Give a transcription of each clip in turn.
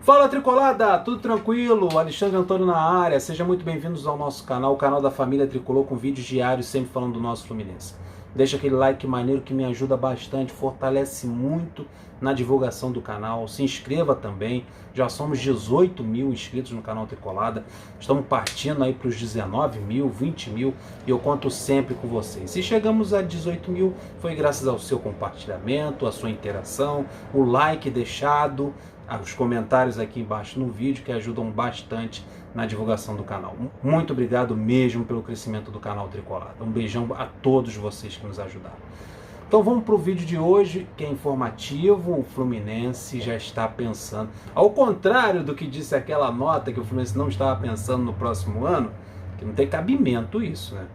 Fala Tricolada, tudo tranquilo? Alexandre Antônio na área, sejam muito bem-vindos ao nosso canal, o canal da família Tricolor, com vídeos diários sempre falando do nosso Fluminense. Deixa aquele like maneiro que me ajuda bastante, fortalece muito na divulgação do canal. Se inscreva também, já somos 18 mil inscritos no canal Tricolada, estamos partindo aí para os 19 mil, 20 mil e eu conto sempre com vocês. Se chegamos a 18 mil, foi graças ao seu compartilhamento, à sua interação, o like deixado, os comentários aqui embaixo no vídeo que ajudam bastante na divulgação do canal. Muito obrigado mesmo pelo crescimento do canal Tricolada. Um beijão a todos vocês que nos ajudaram. Então vamos para o vídeo de hoje, que é informativo. O Fluminense já está pensando, ao contrário do que disse aquela nota que o Fluminense não estava pensando no próximo ano, que não tem cabimento isso, né?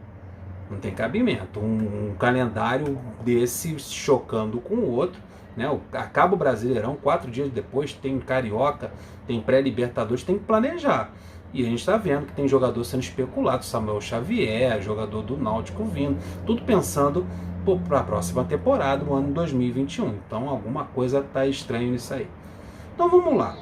Não tem cabimento. Um calendário desse chocando com o outro, né? Acaba o Brasileirão, 4 dias depois tem Carioca, tem pré-Libertadores, tem que planejar. E a gente está vendo que tem jogador sendo especulado, Samuel Xavier, jogador do Náutico vindo, tudo pensando para a próxima temporada, o ano 2021. Então alguma coisa está estranha nisso aí. Então vamos lá.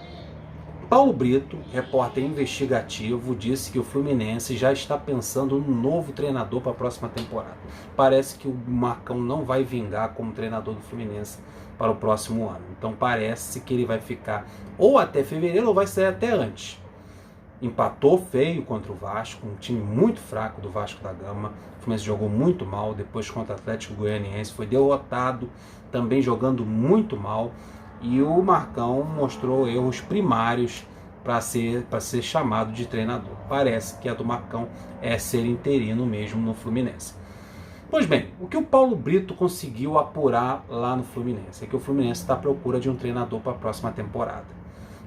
Paulo Brito, repórter investigativo, disse que o Fluminense já está pensando no novo treinador para a próxima temporada. Parece que o Marcão não vai vingar como treinador do Fluminense para o próximo ano. Então parece que ele vai ficar ou até fevereiro ou vai sair até antes. Empatou feio contra o Vasco, um time muito fraco do Vasco da Gama. O Fluminense jogou muito mal, depois contra o Atlético Goianiense foi derrotado, também jogando muito mal. E o Marcão mostrou erros primários para ser chamado de treinador. Parece que a do Marcão é ser interino mesmo no Fluminense. Pois bem, o que o Paulo Brito conseguiu apurar lá no Fluminense é que o Fluminense está à procura de um treinador para a próxima temporada.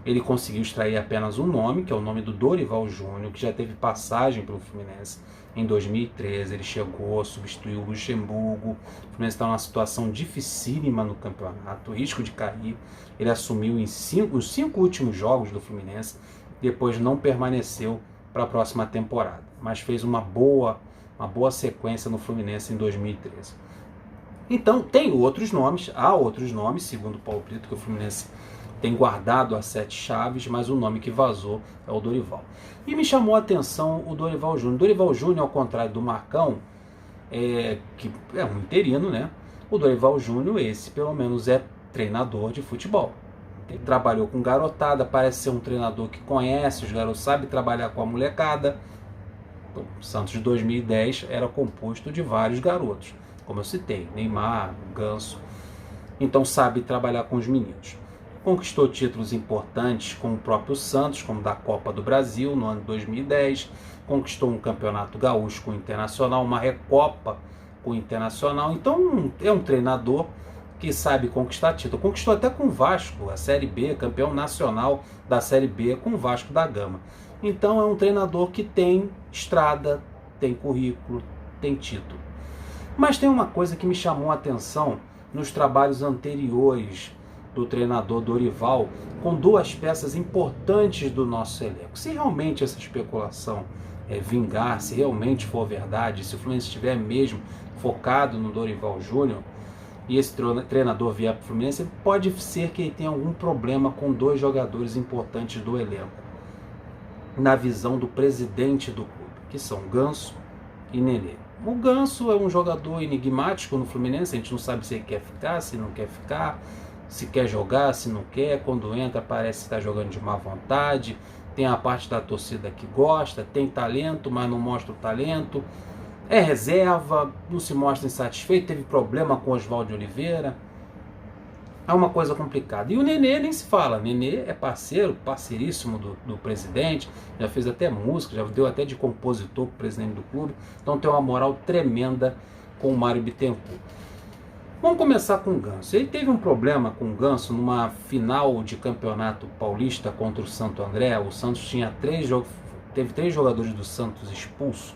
Ele conseguiu extrair apenas um nome, que é o nome do Dorival Júnior, que já teve passagem pelo Fluminense em 2013. Ele chegou, substituiu o Luxemburgo. O Fluminense está numa situação dificílima no campeonato, risco de cair. Ele assumiu os 5 últimos jogos do Fluminense, depois não permaneceu para a próxima temporada, mas fez uma boa sequência no Fluminense em 2013. Então, tem outros nomes, há outros nomes, segundo o Paulo Brito, que o Fluminense tem guardado as 7 chaves, mas o nome que vazou é o Dorival. E me chamou a atenção o Dorival Júnior. Dorival Júnior, ao contrário do Marcão, que é um interino, né? O Dorival Júnior, esse pelo menos é treinador de futebol. Ele trabalhou com garotada, parece ser um treinador que conhece os garotos, sabe trabalhar com a molecada. O Santos de 2010 era composto de vários garotos, como eu citei, Neymar, Ganso. Então sabe trabalhar com os meninos. Conquistou títulos importantes com o próprio Santos, como da Copa do Brasil no ano de 2010. Conquistou um campeonato gaúcho com o Internacional, uma Recopa com o Internacional. Então é um treinador que sabe conquistar título. Conquistou até com o Vasco, a Série B, campeão nacional da Série B com o Vasco da Gama. Então é um treinador que tem estrada, tem currículo, tem título. Mas tem uma coisa que me chamou a atenção nos trabalhos anteriores do treinador Dorival, com 2 peças importantes do nosso elenco. Se realmente essa especulação vingar, se realmente for verdade, se o Fluminense estiver mesmo focado no Dorival Júnior, e esse treinador vier para o Fluminense, pode ser que ele tenha algum problema com 2 jogadores importantes do elenco, na visão do presidente do clube, que são Ganso e Nenê. O Ganso é um jogador enigmático no Fluminense, a gente não sabe se ele quer ficar, se não quer ficar, se quer jogar, se não quer. Quando entra parece que está jogando de má vontade. Tem a parte da torcida que gosta, tem talento, mas não mostra o talento. É reserva, não se mostra insatisfeito, teve problema com o Oswaldo Oliveira. É uma coisa complicada. E o Nenê nem se fala. Nenê é parceiríssimo do presidente, já fez até música, já deu até de compositor para o presidente do clube. Então tem uma moral tremenda com o Mário Bittencourt. Vamos começar com o Ganso. Ele teve um problema com o Ganso numa final de campeonato paulista contra o Santo André. O Santos teve 3 jogadores do Santos expulsos.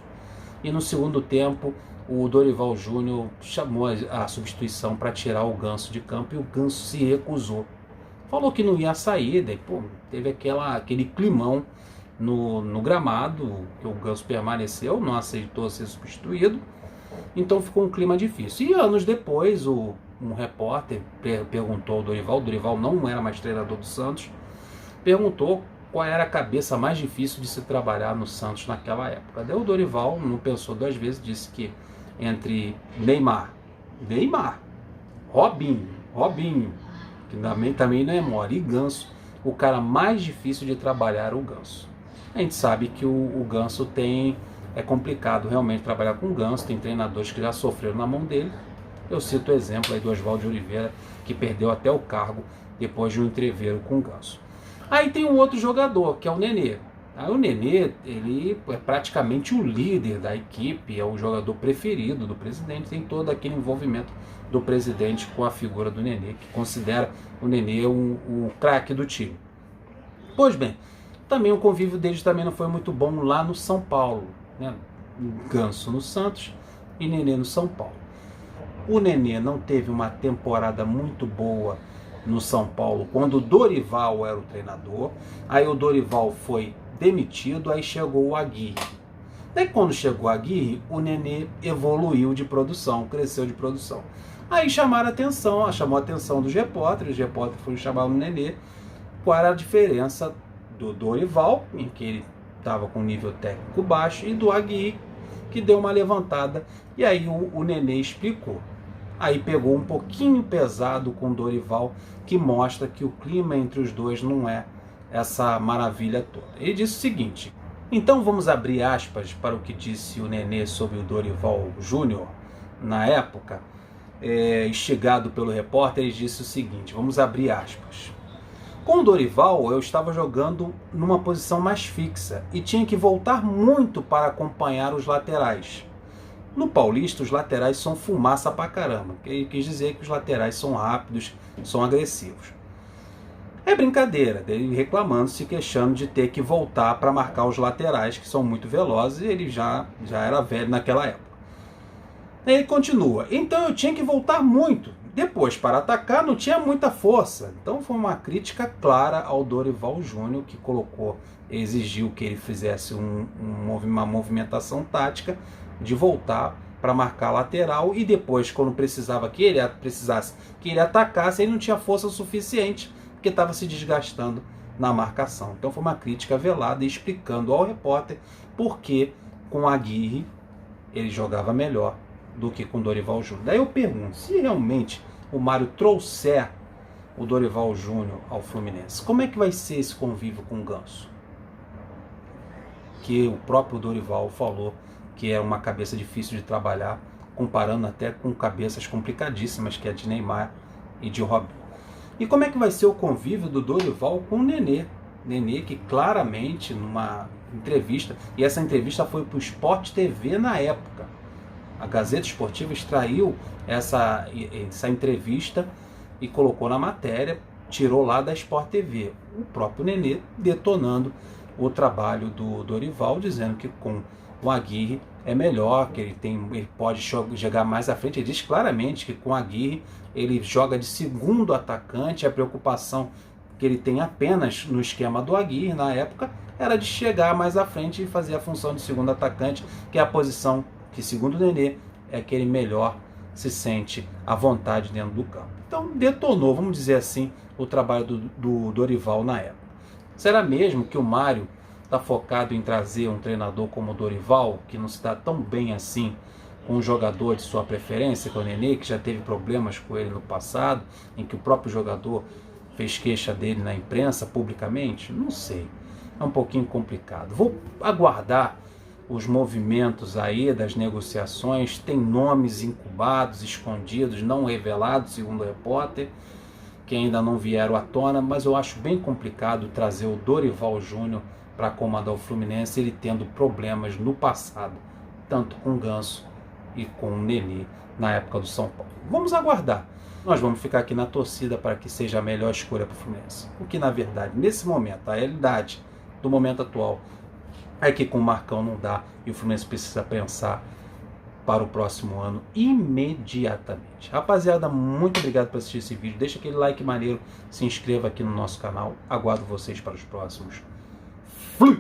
E no segundo tempo, o Dorival Júnior chamou a substituição para tirar o Ganso de campo e o Ganso se recusou. Falou que não ia sair, daí, teve aquele climão no gramado, que o Ganso permaneceu, não aceitou ser substituído. Então ficou um clima difícil. E anos depois, um repórter perguntou ao Dorival, o Dorival não era mais treinador do Santos, perguntou qual era a cabeça mais difícil de se trabalhar no Santos naquela época. Daí o Dorival não pensou duas vezes, disse que entre Neymar, Robinho, que também não é mole, e Ganso, o cara mais difícil de trabalhar era o Ganso. A gente sabe que o Ganso é complicado realmente trabalhar com o Ganso, tem treinadores que já sofreram na mão dele. Eu cito o exemplo aí do Oswaldo de Oliveira, que perdeu até o cargo depois de um entreveiro com o Ganso. Aí tem um outro jogador, que é o Nenê. Aí o Nenê, ele é praticamente o líder da equipe, é o jogador preferido do presidente, tem todo aquele envolvimento do presidente com a figura do Nenê, que considera o Nenê o craque do time. Pois bem, também o convívio deles também não foi muito bom lá no São Paulo, né? Ganso no Santos e Nenê no São Paulo. O Nenê não teve uma temporada muito boa no São Paulo quando o Dorival era o treinador. Aí o Dorival foi demitido, aí chegou o Aguirre. Daí quando chegou o Aguirre, o Nenê evoluiu de produção, cresceu de produção. Aí chamou a atenção dos repórteres, os repórteres foram chamar o Nenê, qual era a diferença do Dorival, em que ele estava com nível técnico baixo, e do Aguirre, que deu uma levantada, e aí o Nenê explicou. Aí pegou um pouquinho pesado com o Dorival, que mostra que o clima entre os dois não é essa maravilha toda. Ele disse o seguinte: então vamos abrir aspas para o que disse o Nenê sobre o Dorival Júnior na época, instigado pelo repórter. Ele disse o seguinte, vamos abrir aspas: com o Dorival eu estava jogando numa posição mais fixa e tinha que voltar muito para acompanhar os laterais. No Paulista, os laterais são fumaça pra caramba. Ele quis dizer que os laterais são rápidos, são agressivos. É brincadeira, dele reclamando, se queixando de ter que voltar para marcar os laterais, que são muito velozes, e ele já era velho naquela época. Ele continua: então eu tinha que voltar muito. Depois, para atacar, não tinha muita força. Então foi uma crítica clara ao Dorival Júnior, que exigiu que ele fizesse uma movimentação tática de voltar para marcar lateral, e depois, quando precisasse que ele atacasse, ele não tinha força suficiente, porque estava se desgastando na marcação. Então foi uma crítica velada, explicando ao repórter por que com a Aguirre ele jogava melhor do que com o Dorival Júnior. Daí eu pergunto, se realmente o Mário trouxer o Dorival Júnior ao Fluminense, como é que vai ser esse convívio com o Ganso? Que o próprio Dorival falou que é uma cabeça difícil de trabalhar, comparando até com cabeças complicadíssimas, que é de Neymar e de Robinho. E como é que vai ser o convívio do Dorival com o Nenê? Nenê, que claramente, numa entrevista, e essa entrevista foi para o Sport TV na época, a Gazeta Esportiva extraiu essa entrevista e colocou na matéria, tirou lá da Sport TV. O próprio Nenê detonando o trabalho do Dorival, dizendo que com o Aguirre é melhor, que ele pode jogar mais à frente. Ele diz claramente que com o Aguirre ele joga de segundo atacante. A preocupação que ele tem apenas no esquema do Aguirre na época era de chegar mais à frente e fazer a função de segundo atacante, que é a posição que, segundo o Nenê, é que ele melhor se sente à vontade dentro do campo. Então detonou, vamos dizer assim, o trabalho do Dorival na época. Será mesmo que o Mário está focado em trazer um treinador como o Dorival, que não se dá tão bem assim com um jogador de sua preferência, que é o Nenê, que já teve problemas com ele no passado, em que o próprio jogador fez queixa dele na imprensa, publicamente? Não sei, é um pouquinho complicado. Vou aguardar os movimentos aí das negociações. Tem nomes incubados, escondidos, não revelados, segundo o repórter, que ainda não vieram à tona, mas eu acho bem complicado trazer o Dorival Júnior para comandar o Fluminense, ele tendo problemas no passado, tanto com o Ganso e com o Nenê na época do São Paulo. Vamos aguardar. Nós vamos ficar aqui na torcida para que seja a melhor escolha para o Fluminense. O que, na verdade, nesse momento, a realidade do momento atual é que com o Marcão não dá, e o Fluminense precisa pensar para o próximo ano imediatamente. Rapaziada, muito obrigado por assistir esse vídeo. Deixa aquele like maneiro, se inscreva aqui no nosso canal. Aguardo vocês para os próximos. Fui!